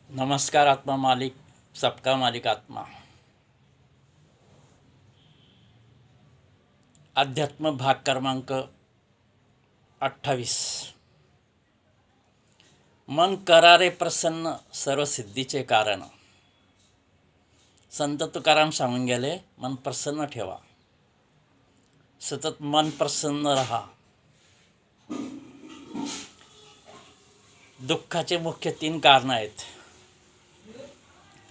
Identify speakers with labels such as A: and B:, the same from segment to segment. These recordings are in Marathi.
A: नमस्कार आत्मा मालिक, सबका मालिक आत्मा. अध्यात्म भाग क्रमांक 28. मन करारे प्रसन्न सर्व सिद्धीचे कारण. संत तुकाराम सांगून गेले, मन प्रसन्न ठेवा, सतत मन प्रसन्न रहा. दुःखाचे मुख्य 3 कारण आहेत: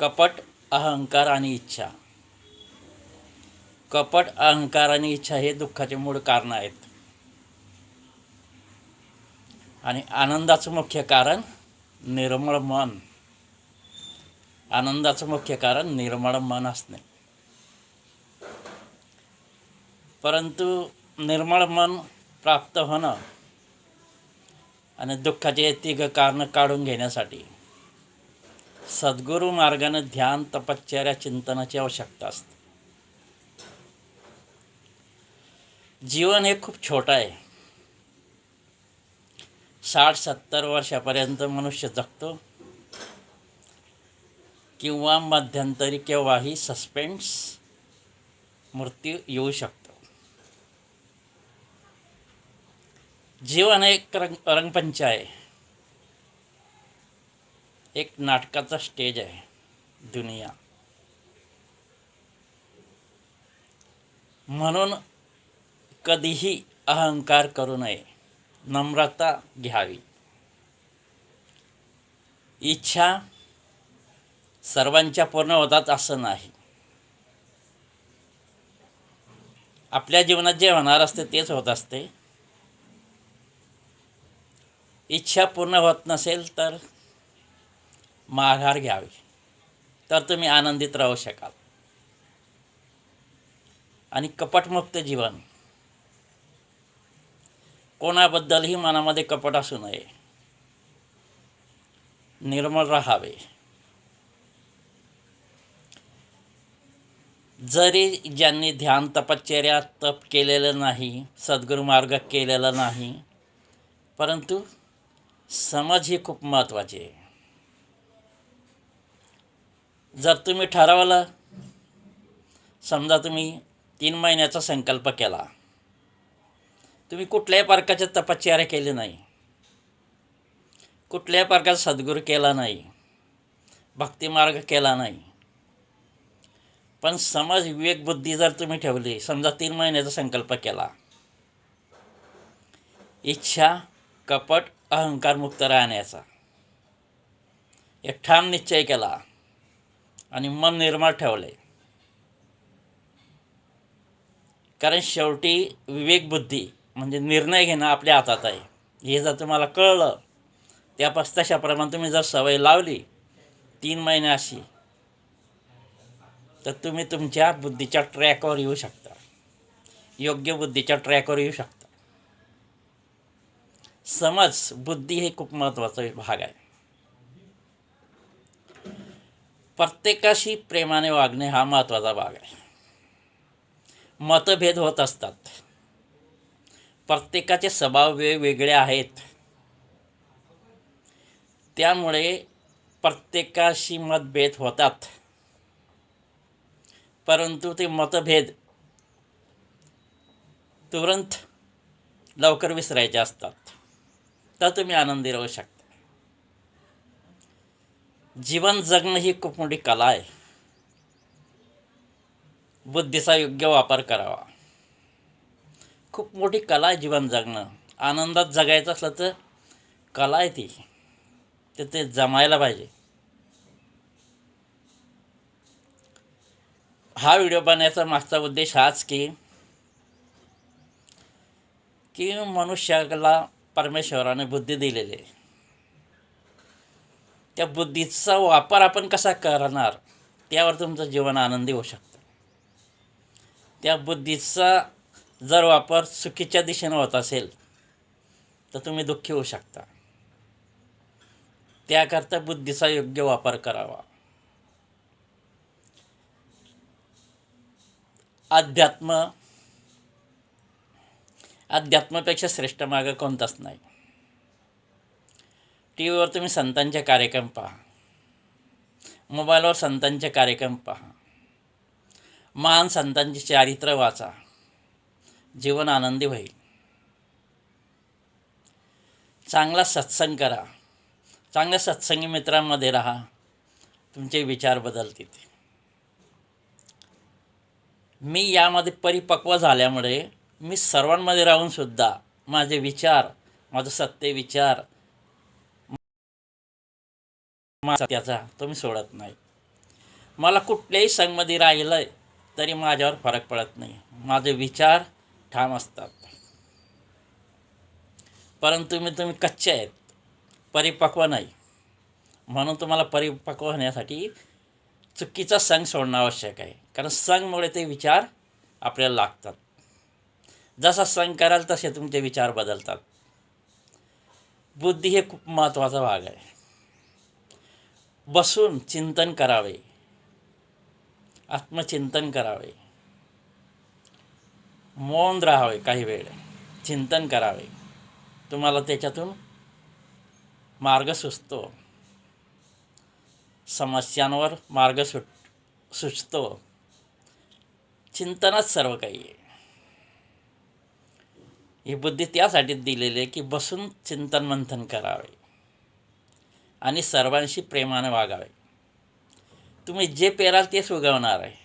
A: कपट, अहंकार आणि इच्छा. कपट, अहंकार आणि इच्छा हे दुःखाचे मूळ कारण आहेत. आणि आनंदाचं मुख्य कारण निर्मळ मन. आनंदाचं मुख्य कारण निर्मळ मन असणे. परंतु निर्मळ मन प्राप्त होणं आणि दुःखाचे 3 कारणं काढून घेण्यासाठी सद्गुरू मार्गाने ध्यान, तपश्चर्या, चिंतनाची आवश्यकता असते. जीवन हे खूप छोटं आहे. 60-70 वर्षापर्यंत मनुष्य जगतो किंवा मध्यंतरी केव्हाही सस्पेन्स मृत्यू येऊ शकतो. जीवन एक रंगपंच आहे, एक नाटकाचा स्टेज आहे दुनिया. म्हणून कधीही अहंकार करू नये, नम्रता घ्यावी. इच्छा सर्वांच्या पूर्ण होतात असं नाही. आपल्या जीवनात जे होणार असते तेच होत असते. इच्छा पूर्ण होत नसेल तर माघार घ्यावी, तर तुम्ही आनंदित राहू शकाल. आणि कपटमुक्त जीवन. कोणाबद्दलही मनामध्ये कपट असू नये, निर्मळ राहावे. जरी ज्यांनी ध्यान, तपश्चर्या, तप केलेलं नाही, सद्गुरू मार्ग केलेला नाही, परंतु समज ही खूप महत्त्वाची आहे. जर तुम्ही ठरवलं, समजा तुम्ही 3 महिन्याचा संकल्प केला, तुम्ही कुठल्याही प्रकारचे तपश्चर्या केली नाही, कुठल्याही प्रकारचा सद्गुरू केला नाही, भक्तिमार्ग केला नाही, पण समज विवेक बुद्धी जर तुम्ही ठेवली, समजा 3 महिन्याचा संकल्प केला, इच्छा, कपट, अहंकार मुक्त राहण्याचा एक ठाम निश्चय केला आणि मन निर्मळ ठेवले, कारण शेवटी विवेक बुद्धी म्हणजे निर्णय घेणं आपल्या हातात आहे. हे जर तुम्हाला कळलं, तशाप्रमाणे तुम्ही जर सवय लावली 3 महिन्याशी, तर तुम्ही तुमच्या बुद्धीच्या ट्रॅकवर येऊ शकता, योग्य बुद्धीच्या ट्रॅकवर येऊ शकता. समज बुद्धी हे खूप महत्त्वाचा भाग आहे. प्रत्येकाशी प्रेमाने वागणे हा महत्त्वाचा भाग आहे. मतभेद होत असतात, प्रत्येकाचे स्वभाव वेगवेगळे आहेत, त्यामुळे प्रत्येकाशी मतभेद होतात. परंतु ते मतभेद तुरंत लवकर विसरायचे असतात, तर तुम्ही आनंदी राहू शकता. जीवन जगणं ही खूप मोठी कला आहे. बुद्धीचा योग्य वापर करावा. खूप मोठी कला आहे जीवन जगणं. आनंदात जगायचं असलं तर कला आहे ती, ते जमायला पाहिजे. हा व्हिडिओ बनवायचा मागचा उद्देश हाच की मनुष्याला परमेश्वराने बुद्धी दिलेली आहे. त्या बुद्धीचा वापर आपण कसा करणार, त्यावर तुमचं जीवन आनंदी होऊ शकतं. त्या बुद्धीचा जर वापर चुकीच्या दिशेने होत असेल तर तुम्ही दुःखी होऊ शकता. त्याकरता बुद्धीचा योग्य वापर करावा. अध्यात्मापेक्षा श्रेष्ठ मार्ग कोणताच नाही. टी व्हीवर तुम्ही संतांचे कार्यक्रम पहा, मोबाईलवर संतांचे कार्यक्रम पहा, महान संतांचे चारित्र्य वाचा, जीवन आनंदी होईल. चांगला सत्संग करा, चांगल्या सत्संगी मित्रांमध्ये राहा, तुमचे विचार बदलतील. मी यामध्ये परिपक्व झाल्यामुळे मी सर्वांमध्ये राहूनसुद्धा माझे विचार, माझं सत्य विचार त्याचा तो मी सोडत नाही. मला कुठल्याही संघमध्ये राहिलं तरी माझ्यावर फरक पडत नाही. माझे विचार ठाम असतात. परंतु तुम्ही कच्चे आहेत, परिपक्व नाही. म्हणून तुम्हाला परिपक्व होण्यासाठी चुकीचा संघ सोडणं आवश्यक आहे. कारण संघमुळे ते विचार आपल्याला लागतात. जसा संघ कराल तसे तुमचे विचार बदलतात. बुद्धी हे खूप महत्त्वाचा भाग आहे. बसून चिंतन करावे, आत्मचिंतन करावे, मौन राहावे, काही वेळ चिंतन करावे. तुम्हाला त्याच्यातून मार्ग सुचतो, समस्यांवर मार्ग सुचतो. चिंतनच सर्व काही आहे. ही बुद्धी त्यासाठी दिलेली आहे की बसून चिंतन मंथन करावे आणि सर्वांशी प्रेमाने वागावे. तुम्ही जे पेराल तेच उगवणार आहे.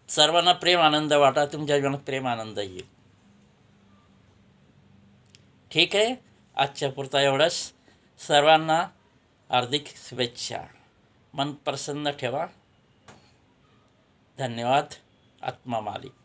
A: सर्वांना प्रेम आनंद वाटा, तुमच्या जीवनात प्रेम आनंद येईल. ठीक आहे, आजच्या पुरता एवढंच. सर्वांना हार्दिक शुभेच्छा. मन प्रसन्न ठेवा. धन्यवाद. आत्मा मालिक.